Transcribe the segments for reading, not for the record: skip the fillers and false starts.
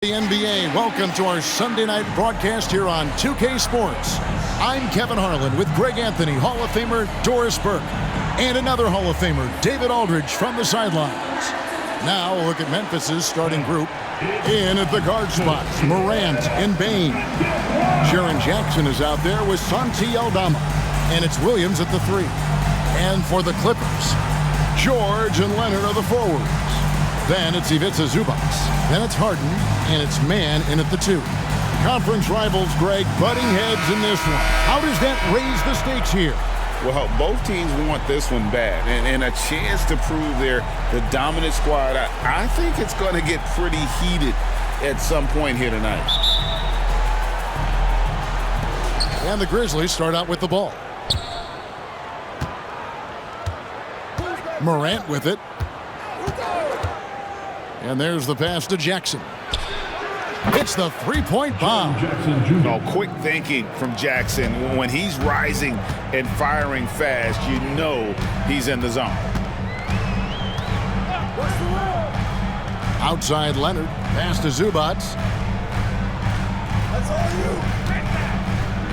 The NBA, welcome to our Sunday night broadcast here on 2K Sports. I'm Kevin Harlan with Greg Anthony, Hall of Famer Doris Burke, and another Hall of Famer, David Aldridge, from the sidelines. Now we'll look at Memphis's starting group. In at the guard spots, Morant and Bane. Jaren Jackson is out there with Santi Aldama, and it's Williams at the 3. And for the Clippers, George and Leonard are the forwards. Then it's Ivica Zubac. Then it's Harden, and it's Mann in at the 2. Conference rivals, Greg, butting heads in this one. How does that raise the stakes here? Well, both teams want this one bad, and a chance to prove they're the dominant squad. I think it's going to get pretty heated at some point here tonight. And the Grizzlies start out with the ball. Morant with it. And there's the pass to Jackson. It's the three-point bomb. Oh, quick thinking from Jackson. When he's rising and firing fast, you know he's in the zone. Outside Leonard. Pass to Zubac.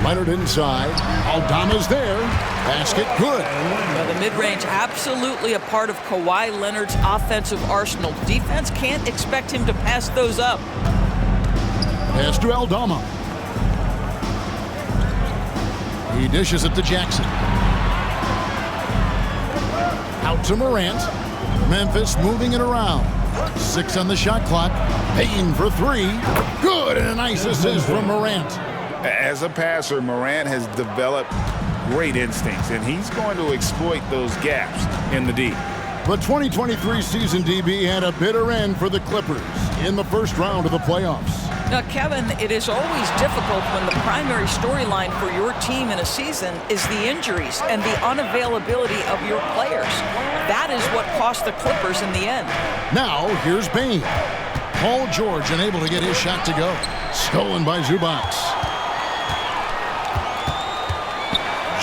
Leonard inside. Aldama's there. Basket good. Well, the mid-range absolutely a part of Kawhi Leonard's offensive arsenal. Defense can't expect him to pass those up. Pass to Aldama. He dishes it to Jackson. Out to Morant. Memphis moving it around. 6 on the shot clock. Payne for 3. Good, and a nice assist from Morant. As a passer, Morant has developed great instincts, and he's going to exploit those gaps in the D. The 2023 season, DB, had a bitter end for the Clippers in the first round of the playoffs. Now, Kevin, it is always difficult when the primary storyline for your team in a season is the injuries and the unavailability of your players. That is what cost the Clippers in the end. Now, here's Bane. Paul George unable to get his shot to go. Stolen by Zubac.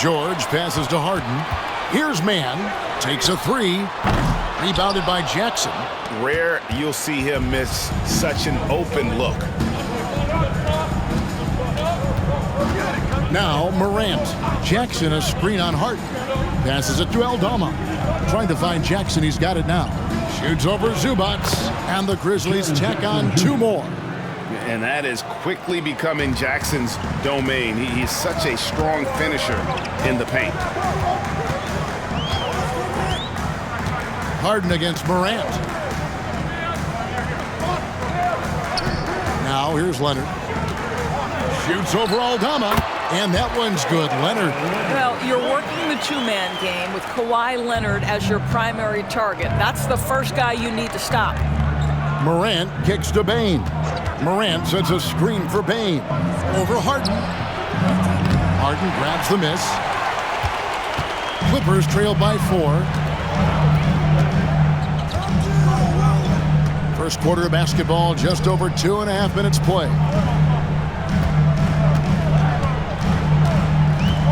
George passes to Harden. Here's Mann. Takes a 3. Rebounded by Jackson. Rare you'll see him miss such an open look. Now Morant. Jackson a screen on Harden. Passes it to Aldama. Trying to find Jackson. He's got it now. Shoots over Zubac. And the Grizzlies tack on 2 more. And that is quickly becoming Jackson's domain. He's such a strong finisher in the paint. Harden against Morant. Now here's Leonard. Shoots over Aldama. And that one's good. Leonard. Well, you're working the 2-man game with Kawhi Leonard as your primary target. That's the first guy you need to stop. Morant kicks to Bane. Morant sets a screen for Bane. Over Harden. Harden grabs the miss. Clippers trail by 4. First quarter of basketball, just over 2.5 minutes play.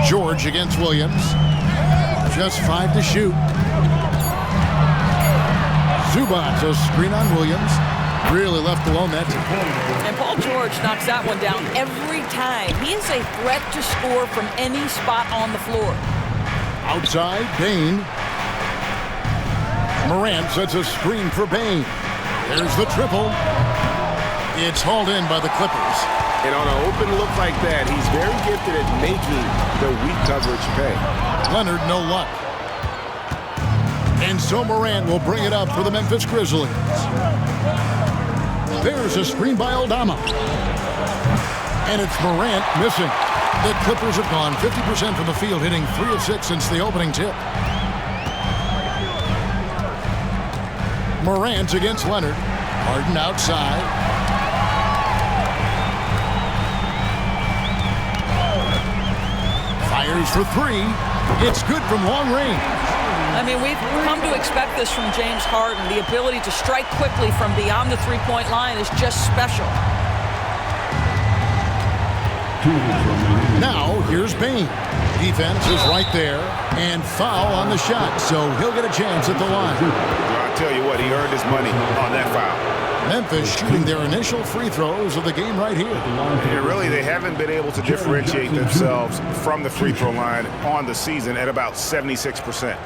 George against Williams. Just 5 to shoot. Zubac, a screen on Williams. Really left alone that time. And Paul George knocks that one down every time. He is a threat to score from any spot on the floor. Outside, Bane. Morant sets a screen for Bane. There's the triple. It's hauled in by the Clippers. And on an open look like that, he's very gifted at making the weak coverage pay. Leonard, no luck. And so Morant will bring it up for the Memphis Grizzlies. There's a screen by Aldama. And it's Morant missing. The Clippers have gone 50% from the field, hitting 3 of 6 since the opening tip. Morant against Leonard. Harden outside. Fires for 3. It's good from long range. I mean, we've come to expect this from James Harden. The ability to strike quickly from beyond the three-point line is just special. Now, here's Bane. Defense is right there, and foul on the shot, so he'll get a chance at the line. I'll tell you what, he earned his money on that foul. Memphis shooting their initial free throws of the game right here. And really, they haven't been able to differentiate themselves from the free throw line on the season at about 76%.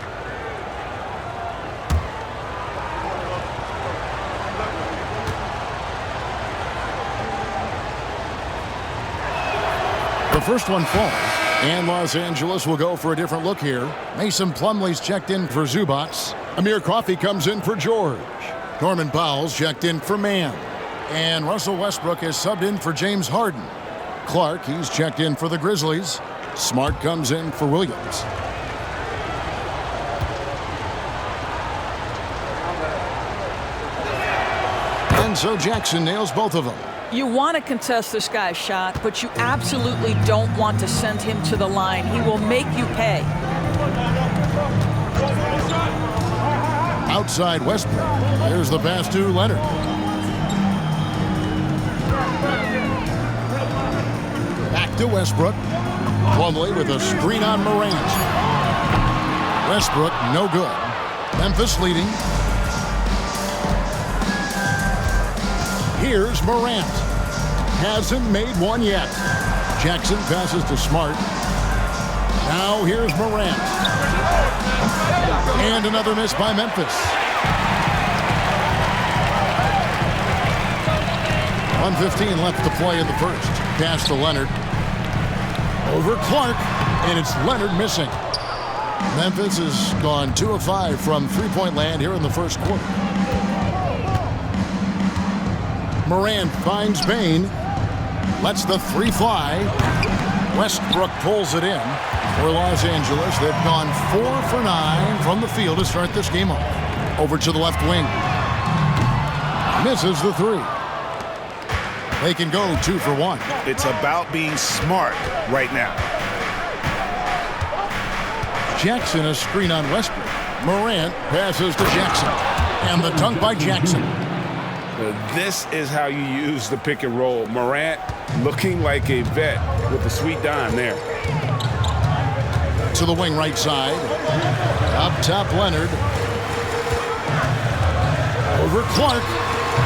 The first one falls, and Los Angeles will go for a different look here. Mason Plumlee's checked in for Zubac. Amir Coffey comes in for George. Norman Powell's checked in for Mann. And Russell Westbrook is subbed in for James Harden. Clark, he's checked in for the Grizzlies. Smart comes in for Williams. And so Jackson nails both of them. You want to contest this guy's shot, but you absolutely don't want to send him to the line. He will make you pay. Outside Westbrook. There's the pass to Leonard. Back to Westbrook. Plumlee with a screen on Morant. Westbrook, no good. Memphis leading. Here's Morant. Hasn't made one yet. Jackson passes to Smart. Now here's Morant. And another miss by Memphis. 1:15 left to play in the first. Pass to Leonard. Over Clark, and it's Leonard missing. Memphis has gone 2 of 5 from three-point land here in the first quarter. Morant finds Bain. Lets the three fly. Westbrook pulls it in. For Los Angeles, they've gone 4 for 9 from the field to start this game off. Over to the left wing. Misses the three. They can go 2 for 1. It's about being smart right now. Jackson, a screen on Westbrook. Morant passes to Jackson. And the dunk by Jackson. This is how you use the pick and roll. Morant looking like a vet with the sweet dime there. To the wing right side. Up top, Leonard. Over Clark.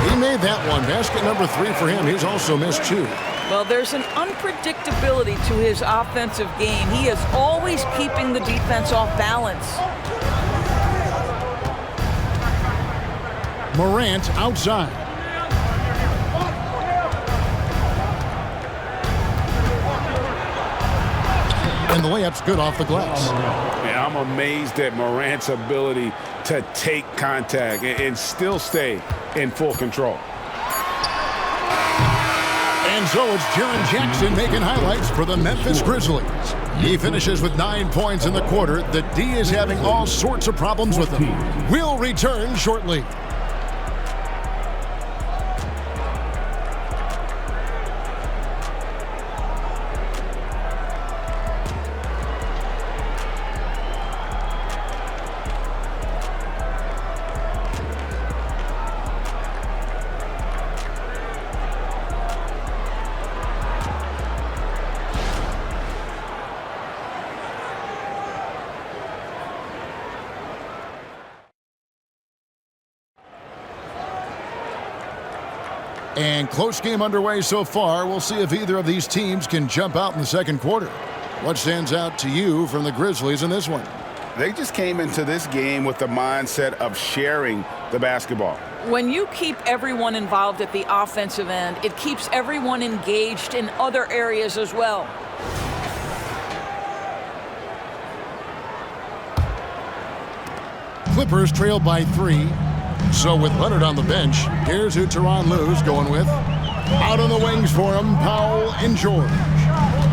He made that one. Basket number 3 for him. He's also missed 2. Well, there's an unpredictability to his offensive game. He is always keeping the defense off balance. Morant outside. And the layup's good off the glass. Yeah, I'm amazed at Morant's ability to take contact and still stay in full control. And so it's Jaren Jackson making highlights for the Memphis Grizzlies. He finishes with 9 points in the quarter. The D is having all sorts of problems with him. We'll return shortly. And close game underway so far. We'll see if either of these teams can jump out in the second quarter. What stands out to you from the Grizzlies in this one? They just came into this game with the mindset of sharing the basketball. When you keep everyone involved at the offensive end, it keeps everyone engaged in other areas as well. Clippers trail by 3. So with Leonard on the bench, here's who Tyronn Lue's going with. Out on the wings for him, Powell and George.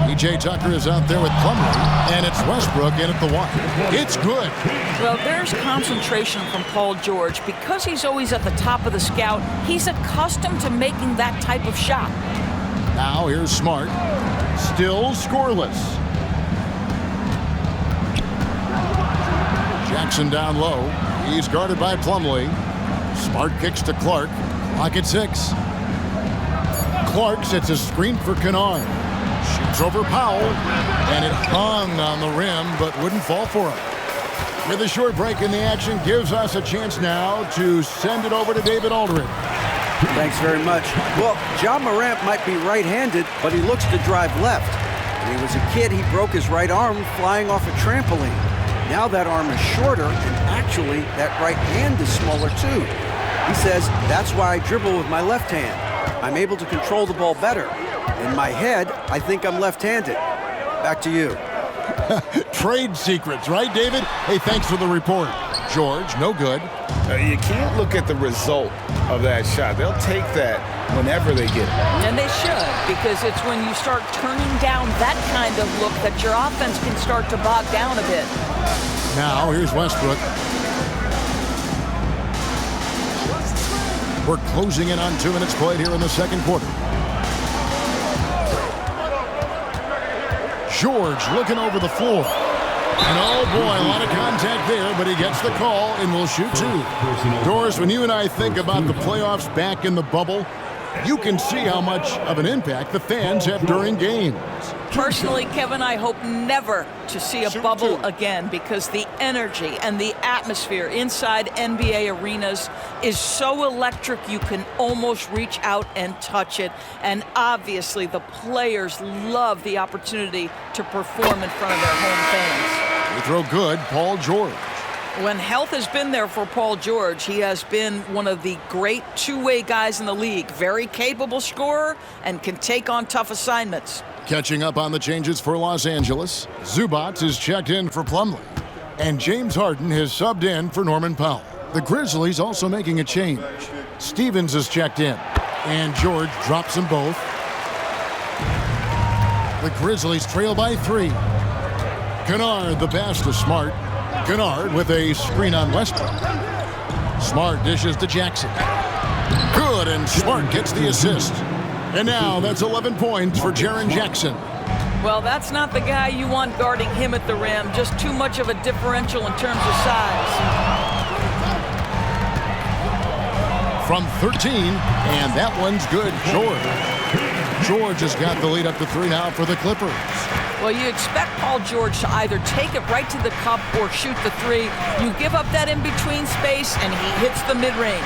P.J. Tucker is out there with Plumlee, and it's Westbrook in at the 1. It's good. Well, there's concentration from Paul George. Because he's always at the top of the scout, he's accustomed to making that type of shot. Now here's Smart. Still scoreless. Jackson down low. He's guarded by Plumlee. Smart kicks to Clark. Clock at 6. Clark sets a screen for Kennard. Shoots over Powell. And it hung on the rim, but wouldn't fall for him. With a short break in the action, gives us a chance now to send it over to David Aldridge. Thanks very much. Well, John Morant might be right-handed, but he looks to drive left. When he was a kid, he broke his right arm flying off a trampoline. Now that arm is shorter, and actually, that right hand is smaller too. He says, that's why I dribble with my left hand. I'm able to control the ball better. In my head, I think I'm left-handed. Back to you. Trade secrets, right, David? Hey, thanks for the report. George, no good. You can't look at the result of that shot. They'll take that whenever they get it. And they should, because it's when you start turning down that kind of look that your offense can start to bog down a bit. Now, here's Westbrook. We're closing in on 2 minutes played here in the second quarter. George looking over the floor. And oh boy, a lot of contact there, but he gets the call and will shoot 2. Doris, when you and I think about the playoffs back in the bubble, you can see how much of an impact the fans have during games. Personally, Kevin, I hope never to see a bubble again, because the energy and the atmosphere inside NBA arenas is so electric you can almost reach out and touch it. And obviously, the players love the opportunity to perform in front of their home fans. They throw good, Paul George. When health has been there for Paul George, he has been one of the great two-way guys in the league. Very capable scorer and can take on tough assignments. Catching up on the changes for Los Angeles, Zubac is checked in for Plumlee, and James Harden has subbed in for Norman Powell. The Grizzlies also making a change. Stevens is checked in, and George drops them both. The Grizzlies trail by 3. Kennard the pass to Smart. Kennard with a screen on Westbrook. Smart dishes to Jackson. Good, and Smart gets the assist. And now that's 11 points for Jaren Jackson. Well, that's not the guy you want guarding him at the rim. Just too much of a differential in terms of size. From 13, and that one's good. George has got the lead up to 3 now for the Clippers. Well, you expect Paul George to either take it right to the cup or shoot the 3. You give up that in-between space, and he hits the mid-range.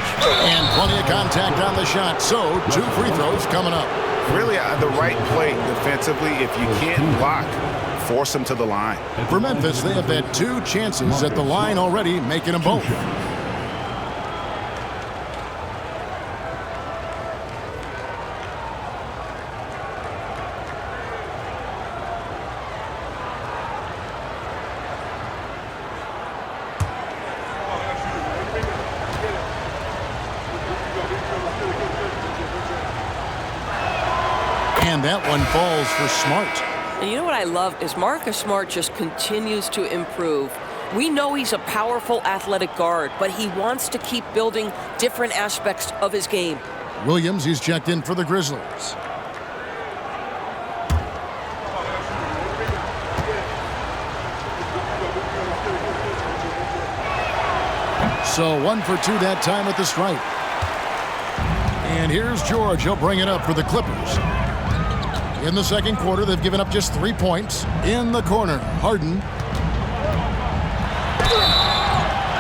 And plenty of contact on the shot, so 2 free throws coming up. Really, the right play defensively. If you can't block, force them to the line. For Memphis, they have had 2 chances at the line already, making them both. And that one falls for Smart. And you know what I love is Marcus Smart just continues to improve. We know he's a powerful athletic guard, but he wants to keep building different aspects of his game. Williams, he's checked in for the Grizzlies. So 1 for 2 that time at the stripe. And here's George. He'll bring it up for the Clippers. In the second quarter, they've given up just 3 points. In the corner, Harden.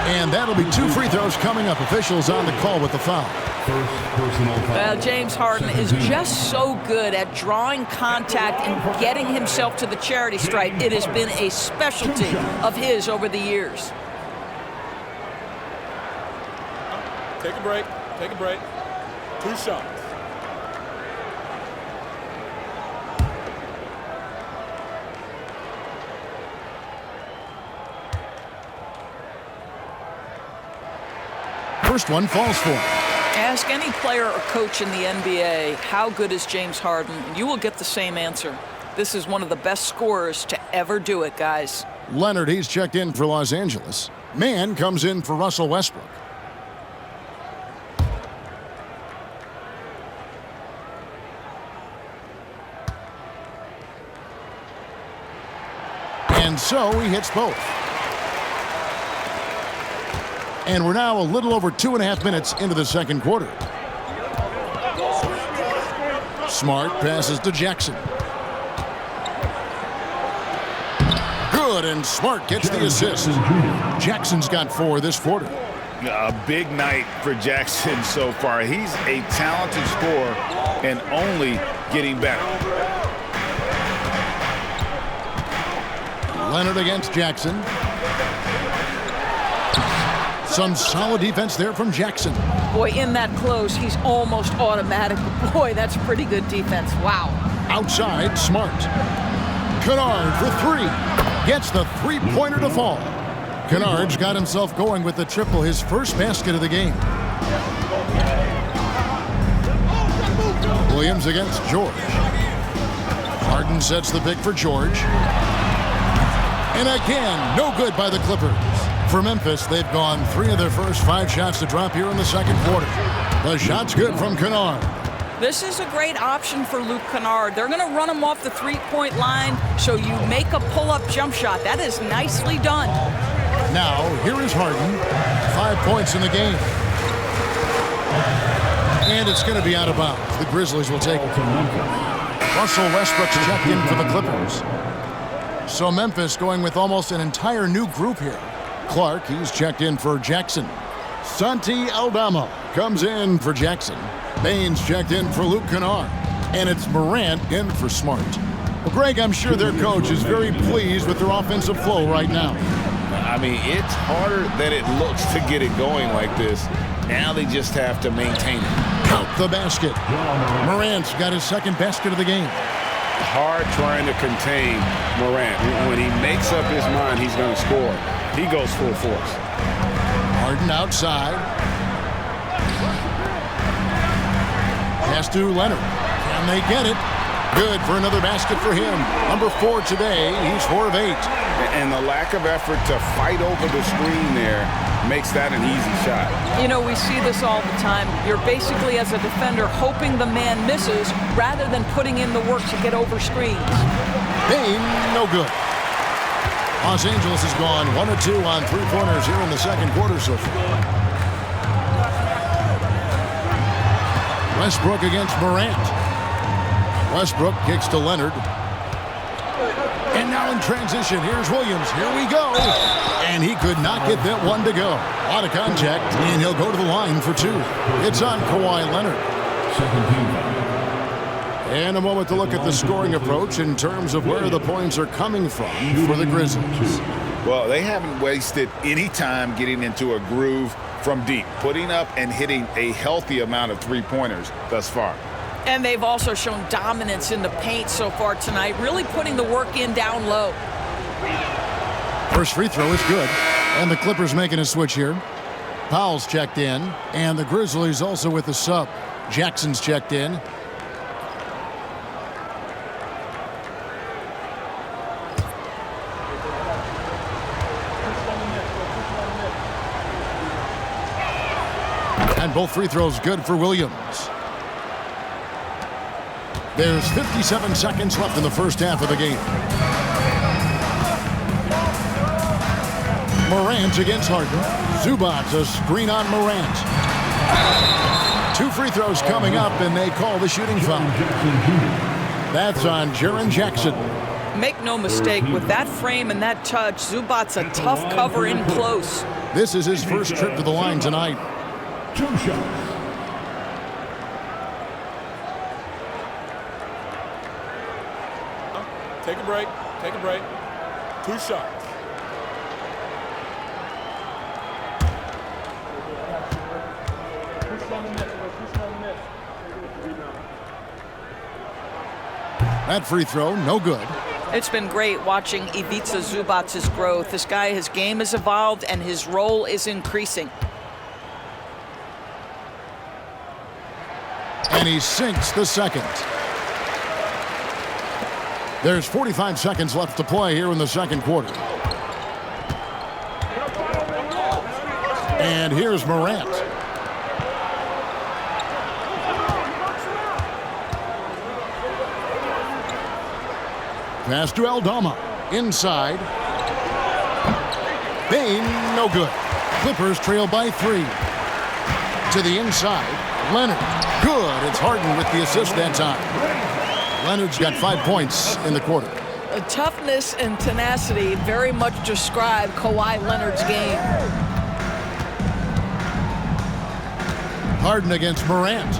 And that'll be 2 free throws coming up. Officials on the call with the foul. Well, James Harden is just so good at drawing contact and getting himself to the charity stripe. It has been a specialty of his over the years. Take a break. Take a break. 2 shots. First one falls for him. Ask any player or coach in the NBA, how good is James Harden? And you will get the same answer. This is one of the best scorers to ever do it, guys. Leonard, he's checked in for Los Angeles. Mann comes in for Russell Westbrook. And so he hits both. And we're now a little over 2.5 minutes into the second quarter. Smart passes to Jackson. Good, and Smart gets the assist. Jackson's got 4 this quarter. A big night for Jackson so far. He's a talented scorer and only getting better. Leonard against Jackson. Some solid defense there from Jackson. Boy, in that close, he's almost automatic. Boy, that's pretty good defense. Wow. Outside, Smart. Kennard for three. Gets the three-pointer to fall. Kennard's got himself going with the triple, his first basket of the game. Williams against George. Harden sets the pick for George. And again, no good by the Clippers. For Memphis, they've gone 3 of their first 5 shots to drop here in the second quarter. The shot's good from Kennard. This is a great option for Luke Kennard. They're going to run him off the three-point line, so you make a pull-up jump shot. That is nicely done. Now, here is Harden. 5 points in the game. And it's going to be out of bounds. The Grizzlies will take it. Russell Westbrook's checked in for the Clippers. So Memphis going with almost an entire new group here. Clark, he's checked in for Jackson. Santi Aldama comes in for Jackson. Baines checked in for Luke Kennard. And it's Morant in for Smart. Well, Greg, I'm sure their coach is very pleased with their offensive flow right now. I mean, it's harder than it looks to get it going like this. Now they just have to maintain it. Count the basket. Morant's got his second basket of the game. Hard trying to contain Morant. When he makes up his mind he's going to score, he goes full force. Harden outside. Pass to Leonard. Can they get it? Good for another basket for him. Number 4 today. He's 4 of 8. And the lack of effort to fight over the screen there makes that an easy shot. You know, we see this all the time. You're basically, as a defender, hoping the man misses rather than putting in the work to get over screens. Bain, no good. Los Angeles has gone 1 of 2 on three-pointers here in the second quarter so far. Westbrook against Morant. Westbrook kicks to Leonard. And now in transition, here's Williams. Here we go. And he could not get that one to go. A lot of contact, and he'll go to the line for 2. It's on Kawhi Leonard. And a moment to look at the scoring approach in terms of where the points are coming from for the Grizzlies. Well, they haven't wasted any time getting into a groove from deep, putting up and hitting a healthy amount of three-pointers thus far. And they've also shown dominance in the paint so far tonight, really putting the work in down low. First free throw is good. And the Clippers making a switch here. Powell's checked in. And the Grizzlies also with the sub. Jackson's checked in. And both free throws good for Williams. There's 57 seconds left in the first half of the game. Morant against Harden. Zubac, a screen on Morant. 2 free throws coming up, and they call the shooting foul. That's on Jaren Jackson. Make no mistake, with that frame and that touch, Zubac's a tough cover in close. This is his first trip to the line tonight. 2 shots. Take a break. Take a break. 2 shots. That free throw, no good. It's been great watching Ivica Zubac's growth. This guy, his game has evolved and his role is increasing. And he sinks the second. There's 45 seconds left to play here in the second quarter. And here's Morant. Pass to Aldama. Inside. Bain, no good. Clippers trail by 3. To the inside. Leonard. Good. It's Harden with the assist that time. Leonard's got 5 points in the quarter. Toughness and tenacity very much describe Kawhi Leonard's game. Harden against Morant.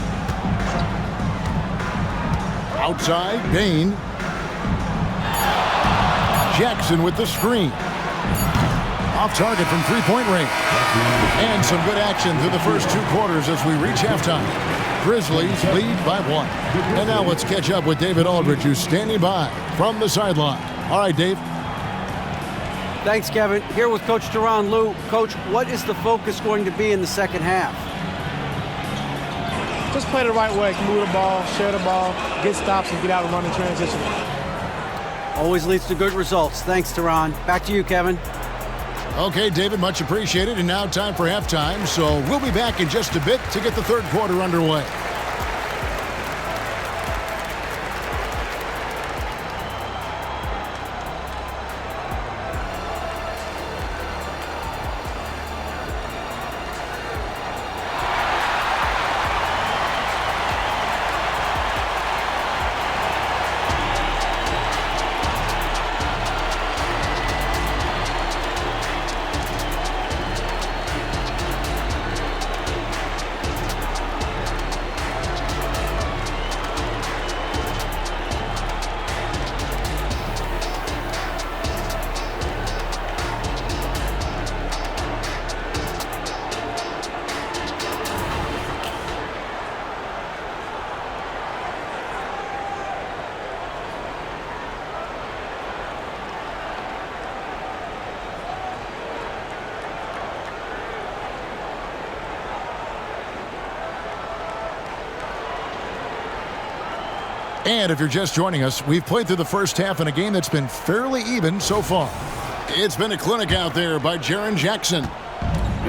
Outside, Bain. Jackson with the screen. Off target from three-point range. And some good action through the first 2 quarters as we reach halftime. Grizzlies lead by 1. And now let's catch up with David Aldridge, who's standing by from the sideline. All right, Dave. Thanks, Kevin. Here with Coach Tyronn Lue. Coach, what is the focus going to be in the second half? Just play the right way. Move the ball, share the ball, get stops, and get out and run in transition. Always leads to good results. Thanks, Tyronn. Back to you, Kevin. Okay, David, much appreciated. And now time for halftime. So we'll be back in just a bit to get the third quarter underway. And if you're just joining us, we've played through the first half in a game that's been fairly even so far. It's been a clinic out there by Jaren Jackson.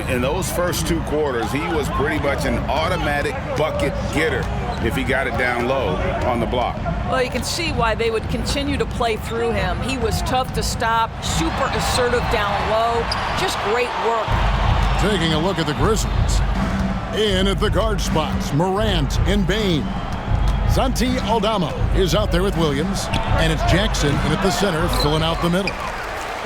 In those first 2 quarters, he was pretty much an automatic bucket getter if he got it down low on the block. Well, you can see why they would continue to play through him. He was tough to stop, super assertive down low, just great work. Taking a look at the Grizzlies. In at the guard spots, Morant and Bain. Santi Aldama is out there with Williams, and it's Jackson in at the center, filling out the middle.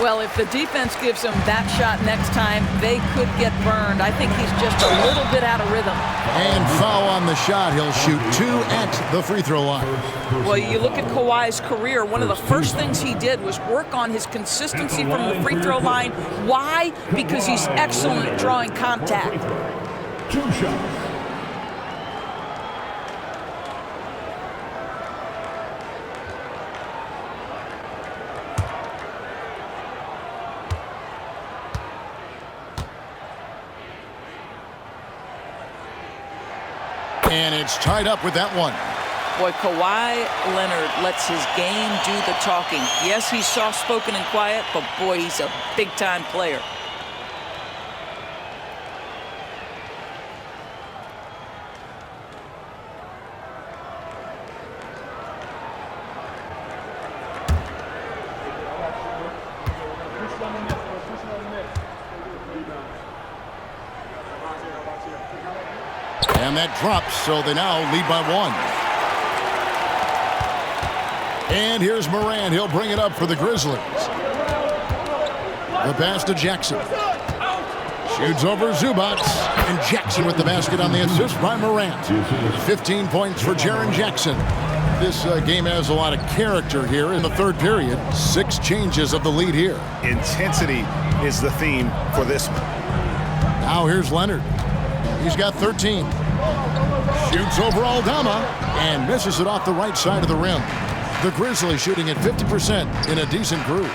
Well, if the defense gives him that shot next time, they could get burned. I think he's just a little bit out of rhythm. And foul on the shot. He'll shoot 2 at the free throw line. Well, you look at Kawhi's career, one of the first things he did was work on his consistency from the free throw line. Why? Because he's excellent at drawing contact. 2 shots. And it's tied up with that one. Boy, Kawhi Leonard lets his game do the talking. Yes, he's soft-spoken and quiet, but boy, he's a big-time player. And that drops, so they now lead by 1. And here's Morant. He'll bring it up for the Grizzlies. The pass to Jackson. Shoots over Zubac. And Jackson with the basket on the assist by Morant. 15 points for Jaren Jackson. This game has a lot of character here in the third period. 6 changes of the lead here. Intensity is the theme for this one. Now here's Leonard. He's got 13. Shoots over Aldama and misses it off the right side of the rim. The Grizzlies shooting at 50% in a decent groove.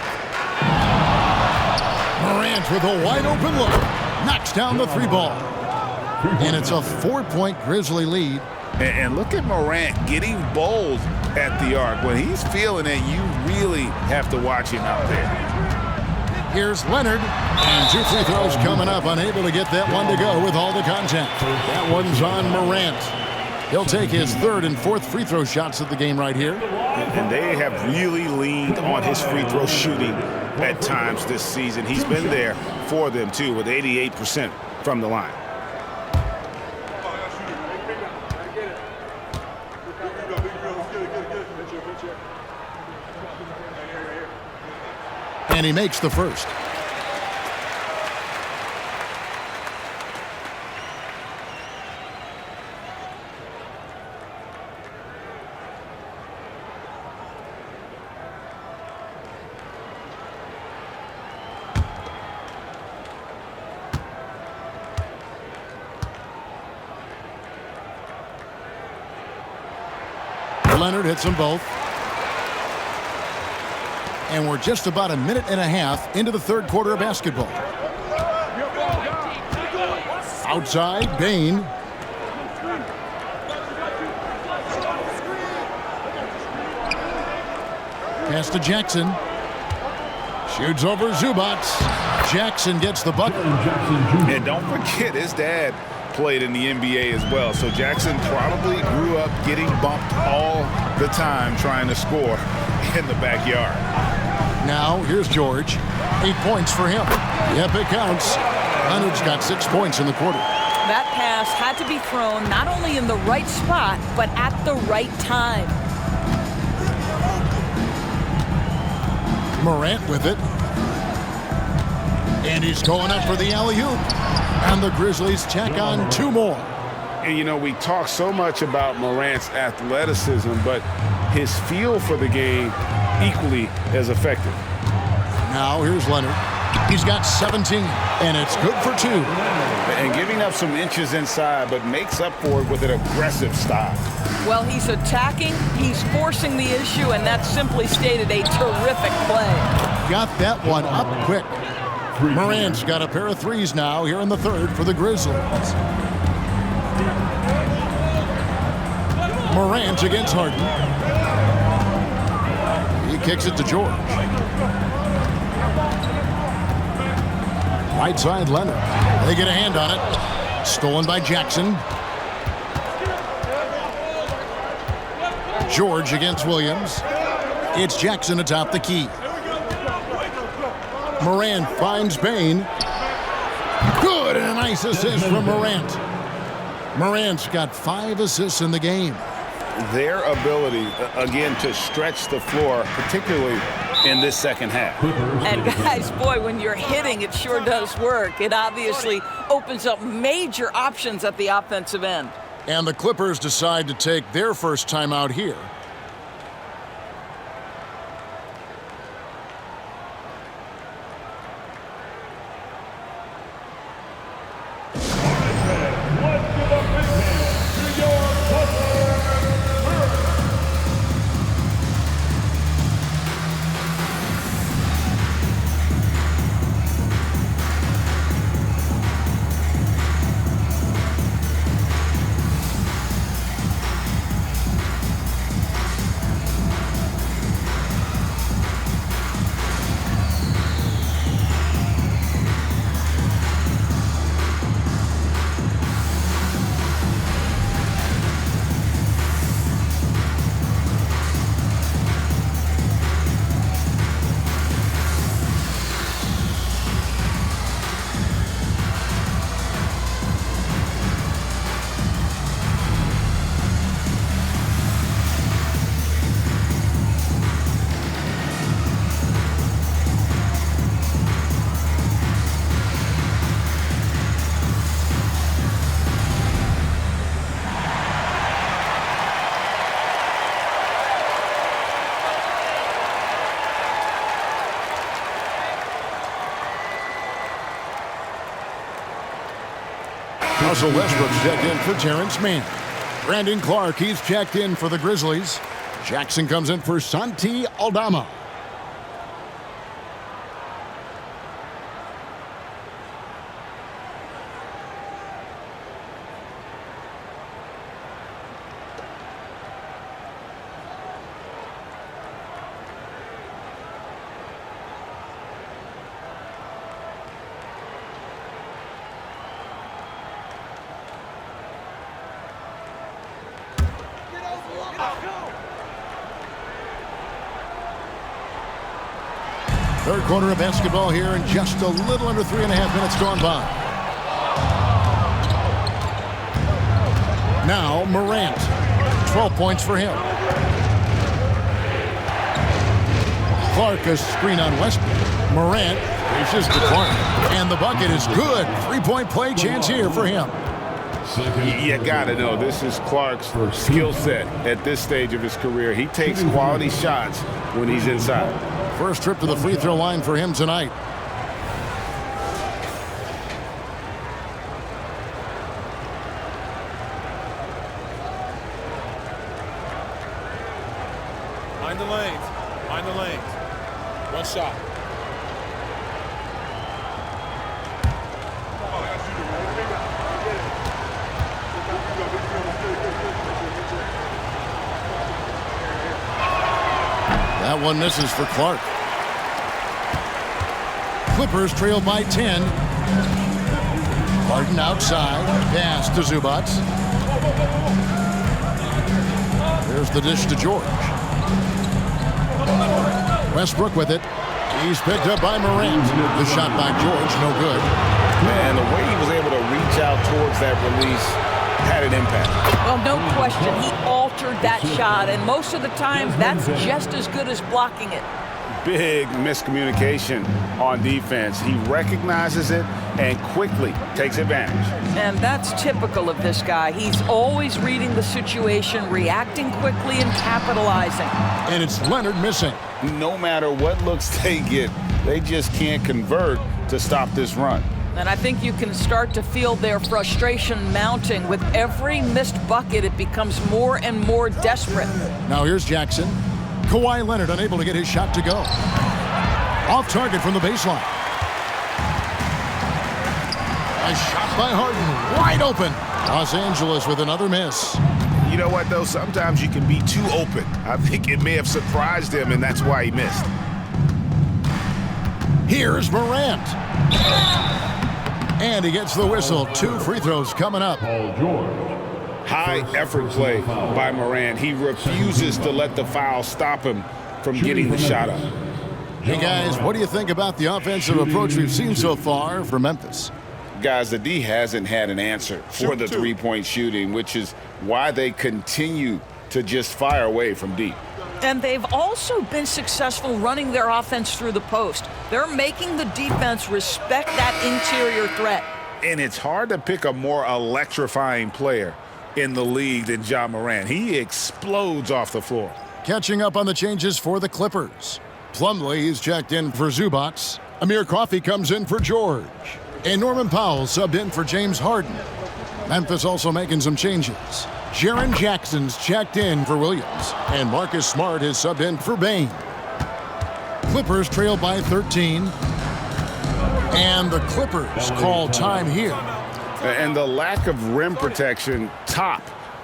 Morant with a wide open look. Knocks down the 3 ball. And it's a 4-point Grizzly lead. And look at Morant getting bold at the arc. When he's feeling it, you really have to watch him out there. Here's Leonard, and 2 free throws coming up, unable to get that one to go with all the contact. That one's on Morant. He'll take his 3rd and 4th free throw shots of the game right here. And they have really leaned on his free throw shooting at times this season. He's been there for them, too, with 88% from the line. And he makes the first. Leonard hits them both. And we're just about a minute and a half into the third quarter of basketball. Outside, Bain. Pass to Jackson. Shoots over Zubac. Jackson gets the bucket. And don't forget, his dad played in the NBA as well. So Jackson probably grew up getting bumped all the time trying to score in the backyard. Now, here's George. 8 points for him. Yep, it counts. Leonard's got 6 points in the quarter. That pass had to be thrown not only in the right spot, but at the right time. Morant with it. And he's going up for the alley-oop. And the Grizzlies check on 2 more. And, you know, we talk so much about Morant's athleticism, but his feel for the game equally as effective. Now, here's Leonard. He's got 17, and it's good for 2. And giving up some inches inside, but makes up for it with an aggressive style. Well, he's attacking, he's forcing the issue, and that simply stated a terrific play. Got that one up quick. Morant's got a pair of threes now here in the third for the Grizzlies. Morant against Harden. He kicks it to George. Right side, Leonard. They get a hand on it. Stolen by Jackson. George against Williams. It's Jackson atop the key. Morant finds Bain. Good, and a nice assist from Morant. Morant's got 5 assists in the game. Their ability, again, to stretch the floor, particularly in this second half. And guys, boy, when you're hitting, it sure does work. It obviously opens up major options at the offensive end. And the Clippers decide to take their first timeout here. Russell Westbrook's checked in for Terrence Mann. Brandon Clark, he's checked in for the Grizzlies. Jackson comes in for Santi Aldama. Third quarter of basketball here, and just a little under 3.5 minutes gone by. Now Morant, 12 points for him. Clark, a screen on Westbrook. Morant reaches to Clark, and the bucket is good. 3-point play chance here for him. You got to know, this is Clark's skill set at this stage of his career. He takes quality shots when he's inside. First trip to the free throw line for him tonight. Mind the lanes. Mind the lanes. One shot. That one misses for Clark. Clippers trail by 10. Martin outside. Pass to Zubac. There's the dish to George. Westbrook with it. He's picked up by Morant. The shot by George, no good. Man, the way he was able to reach out towards that release had an impact. Well, no question. He altered that shot, and most of the time, that's just as good as blocking it. Big miscommunication on defense. He recognizes it and quickly takes advantage. And that's typical of this guy. He's always reading the situation, reacting quickly, and capitalizing. And it's Leonard missing. No matter what looks they get, they just can't convert to stop this run. And I think you can start to feel their frustration mounting. With every missed bucket, it becomes more and more desperate. Now here's Jackson. Kawhi Leonard unable to get his shot to go. Off target from the baseline. A shot by Harden, wide open. Los Angeles with another miss. You know what, though? Sometimes you can be too open. I think it may have surprised him, and that's why he missed. Here's Morant. And he gets the whistle. 2 free throws coming up. Paul George. High effort play by Morant. He refuses to let the foul stop him from getting the shot up. Hey, guys, what do you think about the offensive approach we've seen so far for Memphis? Guys, the D hasn't had an answer for the three-point shooting, which is why they continue to just fire away from deep. And they've also been successful running their offense through the post. They're making the defense respect that interior threat. And it's hard to pick a more electrifying player in the league than Ja Morant. He explodes off the floor. Catching up on the changes for the Clippers. Plumlee is checked in for Zubac. Amir Coffey comes in for George. And Norman Powell subbed in for James Harden. Memphis also making some changes. Jaren Jackson's checked in for Williams. And Marcus Smart is subbed in for Bane. Clippers trail by 13. And the Clippers call time here. And the lack of rim protection, top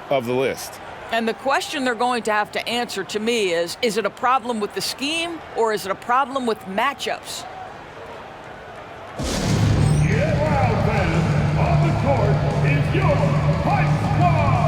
of the list. And the question they're going to have to answer to me is it a problem with the scheme or is it a problem with matchups? Get loud, fans. On the court is your Hype Squad.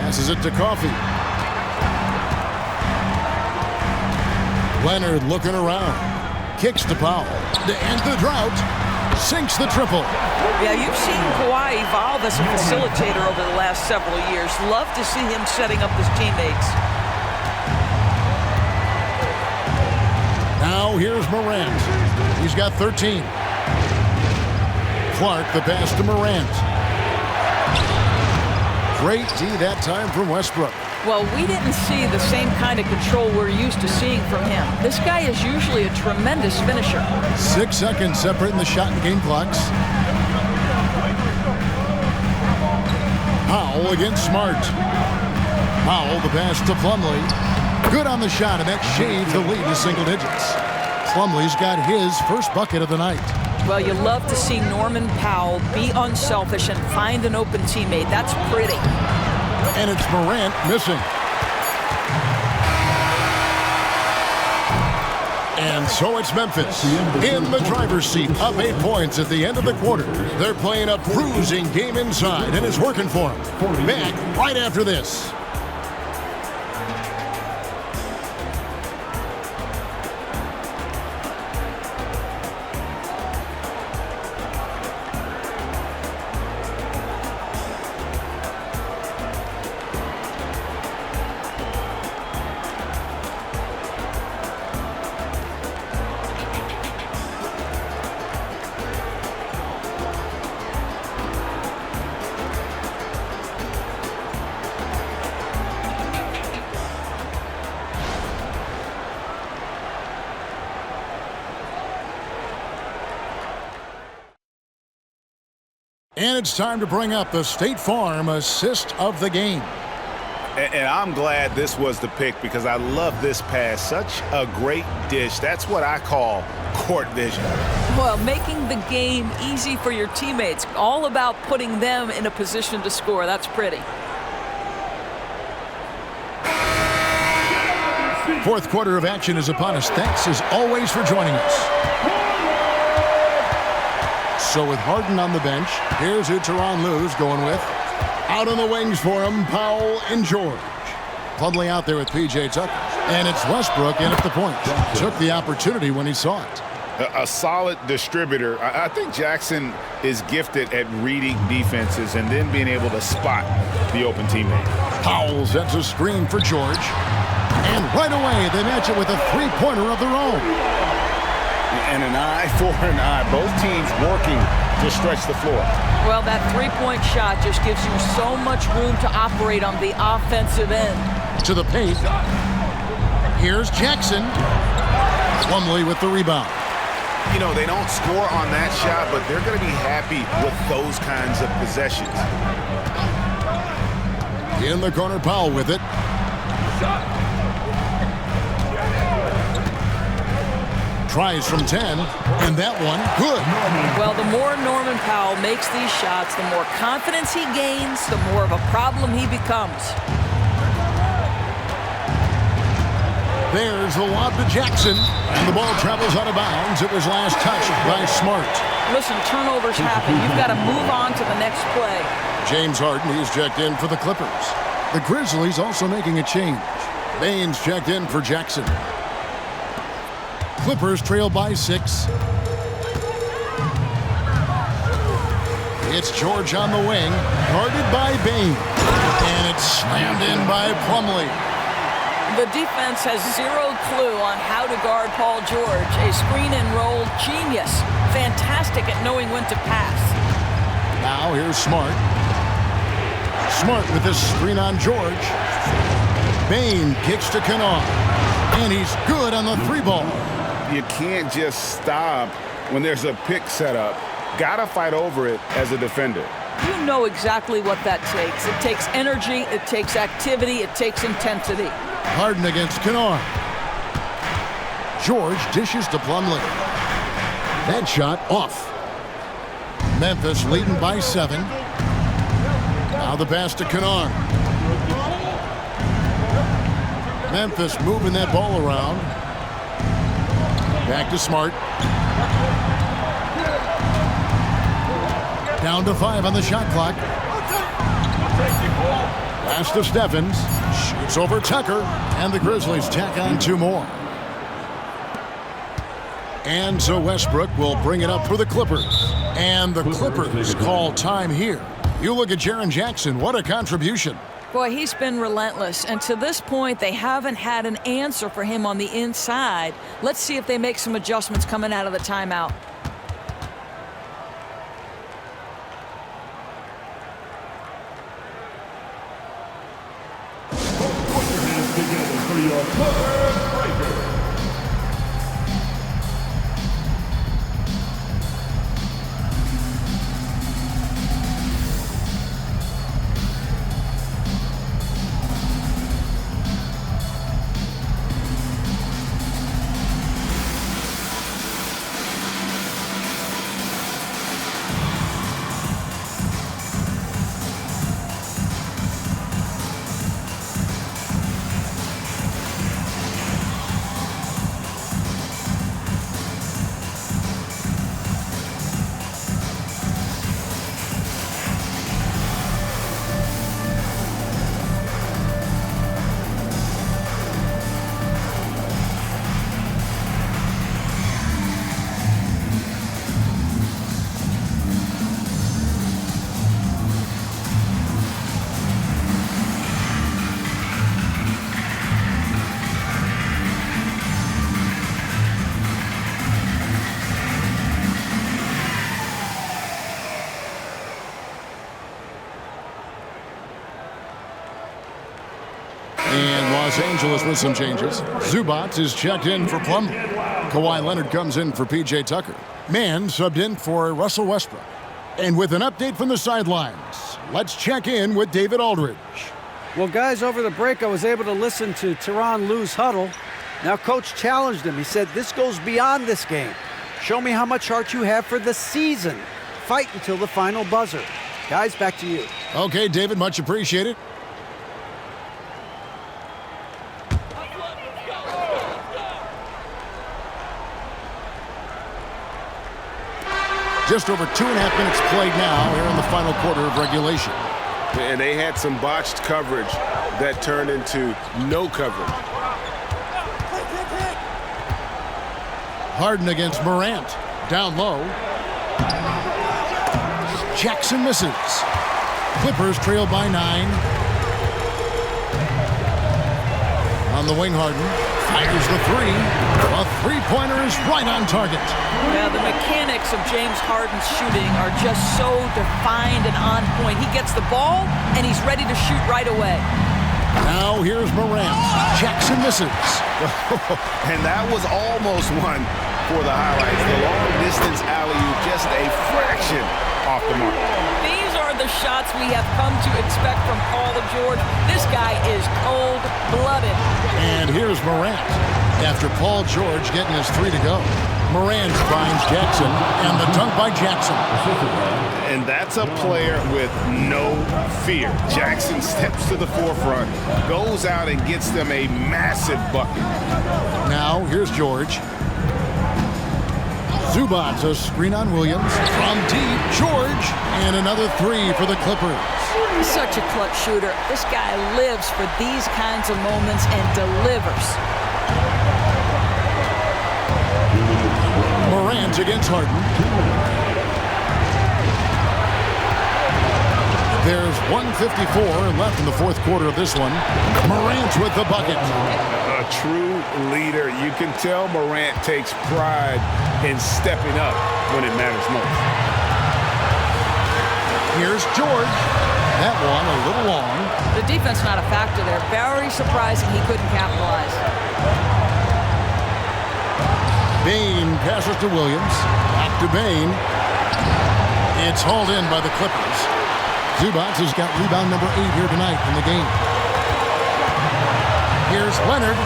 Passes it to Coffey. Leonard looking around. Kicks to Powell. To end the drought. sinks the triple. Yeah, you've seen Kawhi evolve as a facilitator over the last several years. Love to see him setting up his teammates. Now here's Morant. He's got 13. Clark, the pass to Morant. Great D that time from Westbrook. Well, we didn't see the same kind of control we're used to seeing from him. This guy is usually a tremendous finisher. 6 seconds separating the shot and game clocks. Powell against Smart. Powell, the pass to Plumlee. Good on the shot, and that shaves the lead to single digits. Plumlee's got his first bucket of the night. Well, you love to see Norman Powell be unselfish and find an open teammate. That's pretty. And it's Morant missing. And so it's Memphis in the driver's seat, up 8 points at the end of the quarter. They're playing a bruising game inside, and it's working for them. Back right after this. And it's time to bring up the State Farm assist of the game. And I'm glad this was the pick because I love this pass. Such a great dish. That's what I call court vision. Well, making the game easy for your teammates. All about putting them in a position to score. That's pretty. Fourth quarter of action is upon us. Thanks as always for joining us. So with Harden on the bench, here's who Tyronn Lue's going with. Out on the wings for him, Powell and George. Plumlee out there with P.J. Tucker. And it's Westbrook in at the point. Took the opportunity when he saw it. A solid distributor. I think Jackson is gifted at reading defenses and then being able to spot the open teammate. Powell sets a screen for George. And right away, they match it with a three-pointer of their own. And an eye for an eye. Both teams working to stretch the floor. Well, that three-point shot just gives you so much room to operate on the offensive end. To the paint. Here's Jackson. Plumlee with the rebound. You know, they don't score on that shot, but they're going to be happy with those kinds of possessions. In the corner, Powell with it. Tries from 10, and that one, good. Well, the more Norman Powell makes these shots, the more confidence he gains, the more of a problem he becomes. There's the lob to Jackson, and the ball travels out of bounds. It was last touched by Smart. Listen, turnovers happen. You've got to move on to the next play. James Harden, he's checked in for the Clippers. The Grizzlies also making a change. Baines checked in for Jackson. Clippers trail by 6. It's George on the wing, guarded by Baines. And it's slammed in by Plumlee. The defense has zero clue on how to guard Paul George. A screen and roll genius. Fantastic at knowing when to pass. Now here's Smart. Smart with this screen on George. Baines kicks to Kennard. And he's good on the 3-ball. You can't just stop when there's a pick set up. Gotta fight over it as a defender. You know exactly what that takes. It takes energy, it takes activity, it takes intensity. Harden against Kennard. George dishes to Plumlee. That shot off. Memphis leading by 7. Now the pass to Kennard. Memphis moving that ball around. Back to Smart. Down to 5 on the shot clock. Pass to Stephens. Shoots over Tucker. And the Grizzlies tack on 2 more. And so Westbrook will bring it up for the Clippers. And the Clippers call time here. You look at Jaren Jackson. What a contribution. Boy, he's been relentless. And to this point, they haven't had an answer for him on the inside. Let's see if they make some adjustments coming out of the timeout. Put your hands together for your Clippers Breaker. And Los Angeles with some changes. Zubac is checked in for Plumlee. Kawhi Leonard comes in for P.J. Tucker. Mann subbed in for Russell Westbrook. And with an update from the sidelines, let's check in with David Aldridge. Well, guys, over the break, I was able to listen to Tyronn Lue's huddle. Now, Coach challenged him. He said, this goes beyond this game. Show me how much heart you have for the season. Fight until the final buzzer. Guys, back to you. Okay, David, much appreciated. Just over 2.5 minutes played now here in the final quarter of regulation. And they had some botched coverage that turned into no coverage. Harden against Morant. Down low. Jackson misses. Clippers trail by 9. On the wing, Harden fires the 3. A three-pointer is right on target. Yeah, the mechanics of James Harden's shooting are just so defined and on point. He gets the ball, and he's ready to shoot right away. Now here's Morant. Jackson misses. And that was almost one for the highlights. The long-distance alley-oop, just a fraction off the mark. These are the shots we have come to expect from Paul George. This guy is cold-blooded. And here's Morant. After Paul George getting his 3 to go. Morant finds Jackson, and the dunk by Jackson. And that's a player with no fear. Jackson steps to the forefront, goes out and gets them a massive bucket. Now here's George. Zubac, a screen on Williams. From deep, George. And another 3 for the Clippers. He's such a clutch shooter. This guy lives for these kinds of moments and delivers. Morant against Harden. There's 1:54 left in the fourth quarter of this one. Morant with the bucket. A true leader. You can tell Morant takes pride in stepping up when it matters most. Here's George. That one a little long. The defense not a factor there. Very surprising he couldn't capitalize. Bane passes to Williams. Back to Bane. It's hauled in by the Clippers. Zubac has got rebound number 8 here tonight in the game. Here's Leonard.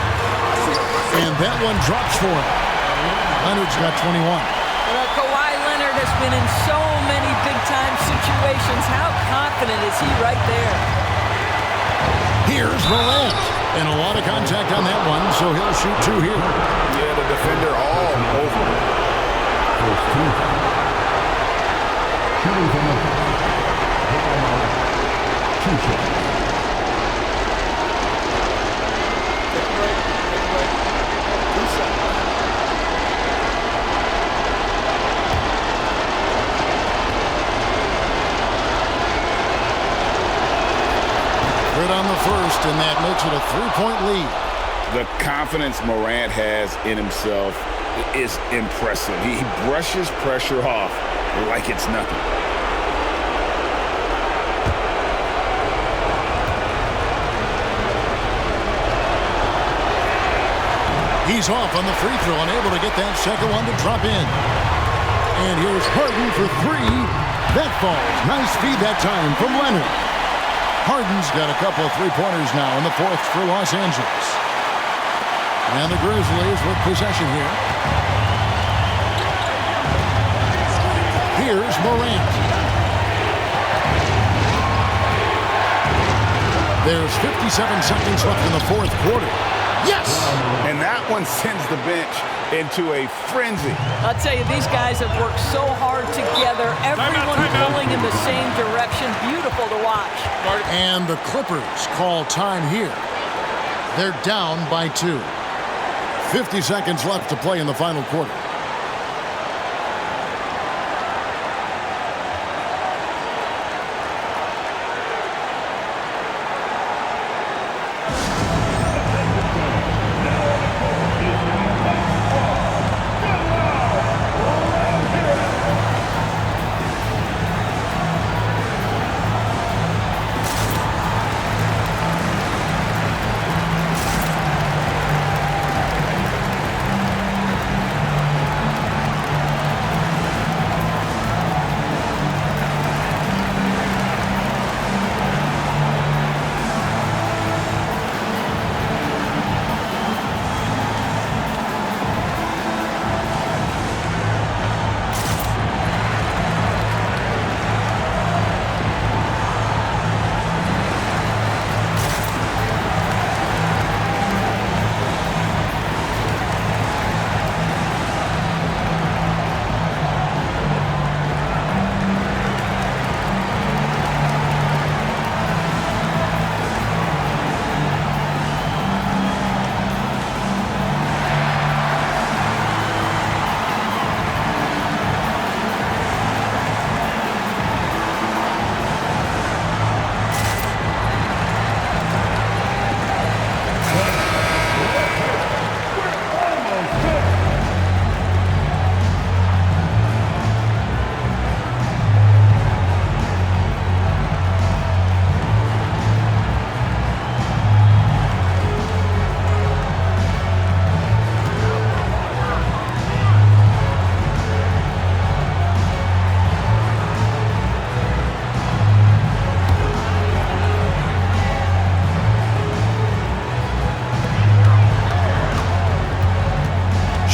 And that one drops for him. Leonard's got 21. Well, Kawhi Leonard has been in so many big-time situations. How confident is he right there? Here's Morant. And a lot of contact on that one, so he'll shoot 2 here. Yeah, the defender all over. Shooting from the Good on the first, and that makes it a 3-point lead. The confidence Morant has in himself is impressive. He brushes pressure off like it's nothing. He's off on the free throw, unable to get that second one to drop in. And here's Harden for three. That falls. Nice feed that time from Leonard. Harden's got a couple of three-pointers now in the fourth for Los Angeles. And the Grizzlies with possession here. Here's Morant. There's 57 seconds left in the fourth quarter. Yes! And that one sends the bench into a frenzy. I'll tell you, these guys have worked so hard together. Everyone pulling in the same direction. Beautiful to watch. And the Clippers call time here. They're down by 2. 50 seconds left to play in the final quarter.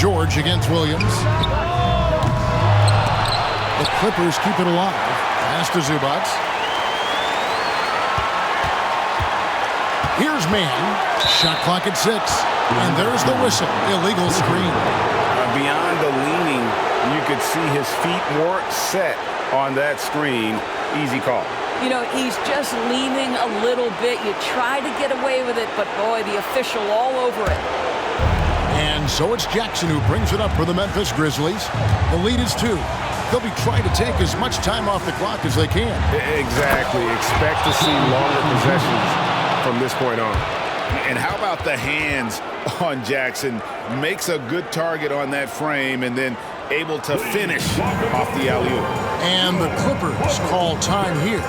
George against Williams. The Clippers keep it alive. Pass to Zubac. Here's Mann. Shot clock at 6. And there's the whistle. Illegal screen. Beyond the leaning, you could see his feet weren't set on that screen. Easy call. You know, he's just leaning a little bit. You try to get away with it, but boy, the official all over it. And so it's Jackson who brings it up for the Memphis Grizzlies. The lead is 2. They'll be trying to take as much time off the clock as they can. Exactly. Expect to see longer possessions from this point on. And how about the hands on Jackson? Makes a good target on that frame and then able to finish off the alley-oop. And the Clippers call time here.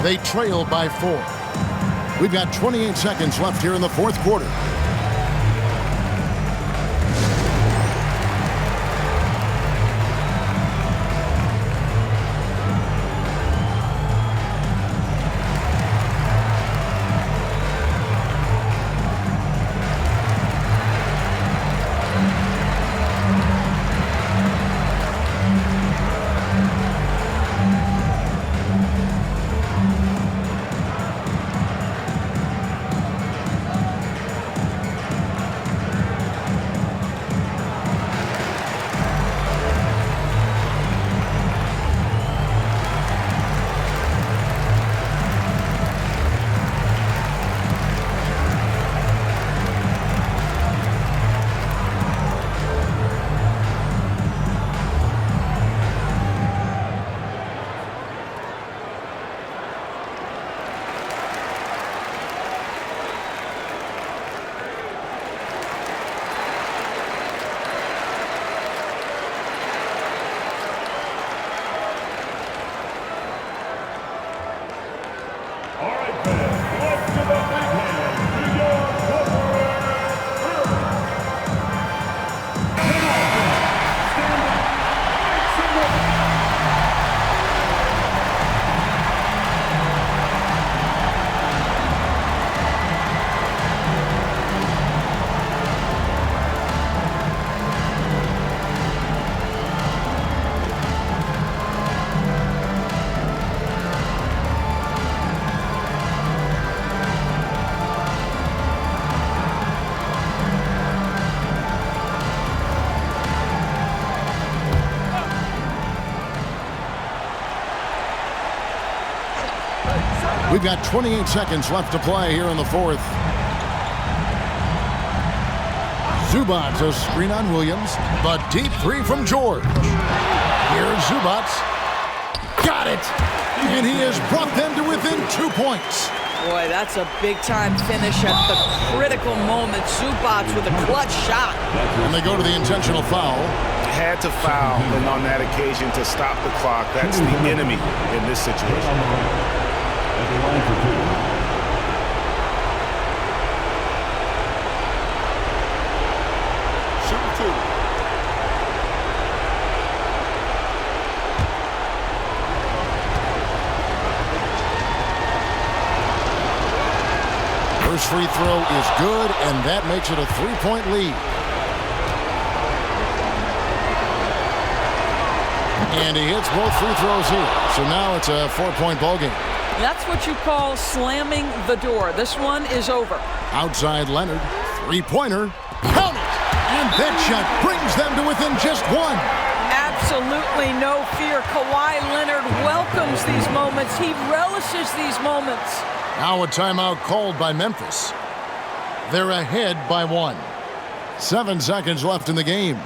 They trail by 4. We've got 28 seconds left here in the fourth quarter. Let's give a big hand to your corporate We've got 28 seconds left to play here in the fourth. Zubac, a screen on Williams. The deep three from George. Here's Zubac. Got it! And he has brought them to within 2 points. Boy, that's a big-time finish at the critical moment. Zubac with a clutch shot. And they go to the intentional foul. Had to foul, and on that occasion to stop the clock. That's the enemy in this situation. at the line for two. Shooting two. First free throw is good, and that makes it a 3-point lead. And he hits both free throws here. So now it's a 4-point ball game. That's what you call slamming the door. This one is over. Outside Leonard, three-pointer, count it! And that shot brings them to within just one. Absolutely no fear. Kawhi Leonard welcomes these moments. He relishes these moments. Now a timeout called by Memphis. They're ahead by 1. 7 seconds left in the game.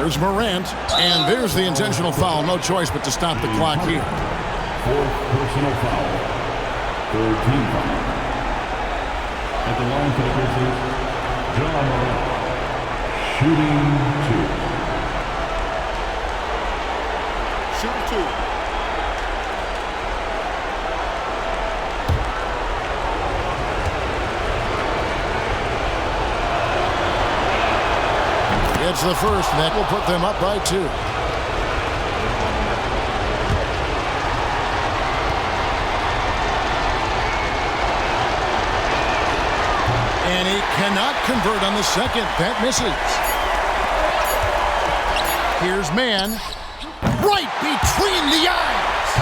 There's Morant, and there's the intentional foul. No choice but to stop the clock here. 4th personal foul. 3rd team foul. At the line for the Grizzlies, John Morant, shooting 2. Shooting 2. It's the first, and that will put them up by 2. And he cannot convert on the second. That misses. Here's Mann. Right between the eyes.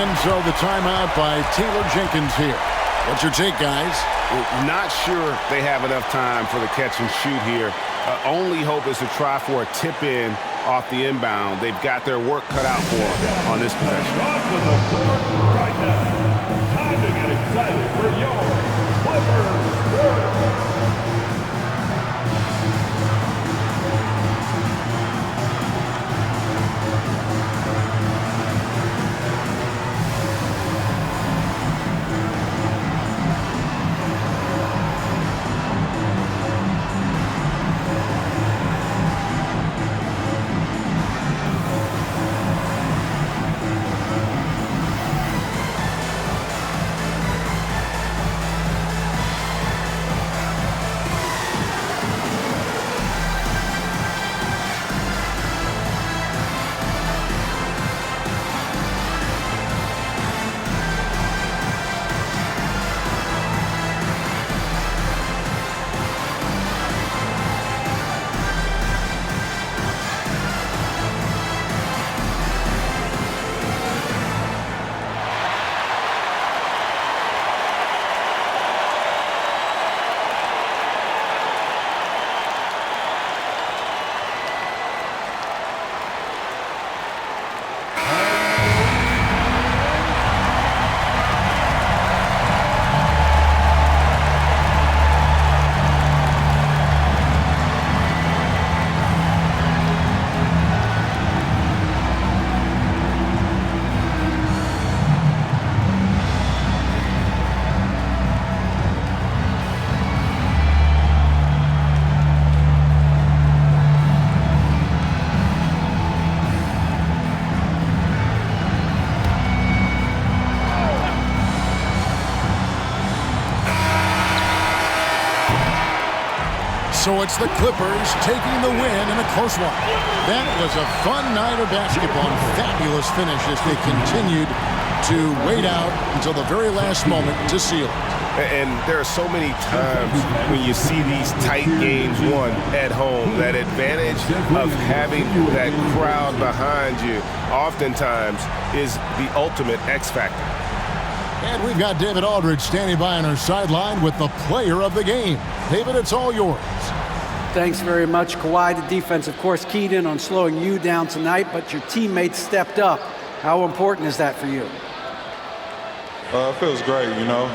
And so the timeout by Taylor Jenkins here. What's your take, guys? Not sure they have enough time for the catch and shoot here. Only hope is to try for a tip in off the inbound. They've got their work cut out for them on this possession. Right now, time to get excited for your Clippers. So it's the Clippers taking the win in a close one. That was a fun night of basketball and fabulous finish as they continued to wait out until the very last moment to seal it. And there are so many times when you see these tight games won at home, that advantage of having that crowd behind you oftentimes is the ultimate X factor. And we've got David Aldridge standing by on our sideline with the player of the game. David, it's all yours. Thanks very much, Kawhi. The defense, of course, keyed in on slowing you down tonight, but your teammates stepped up. How important is that for you? It feels great, you know.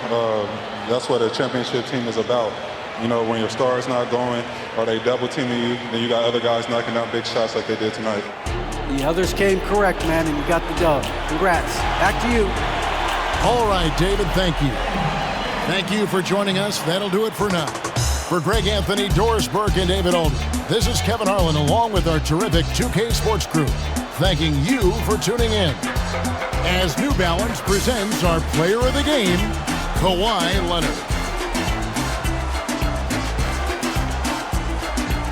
That's what a championship team is about. You know, when your star's not going or they double teaming you, then you got other guys knocking out big shots like they did tonight. The others came correct, man, and you got the dub. Congrats. Back to you. All right, David, thank you. Thank you for joining us. That'll do it for now. For Greg Anthony, Doris Burke, and David Aldridge, this is Kevin Harlan along with our terrific 2K Sports crew, thanking you for tuning in. As New Balance presents our player of the game, Kawhi Leonard.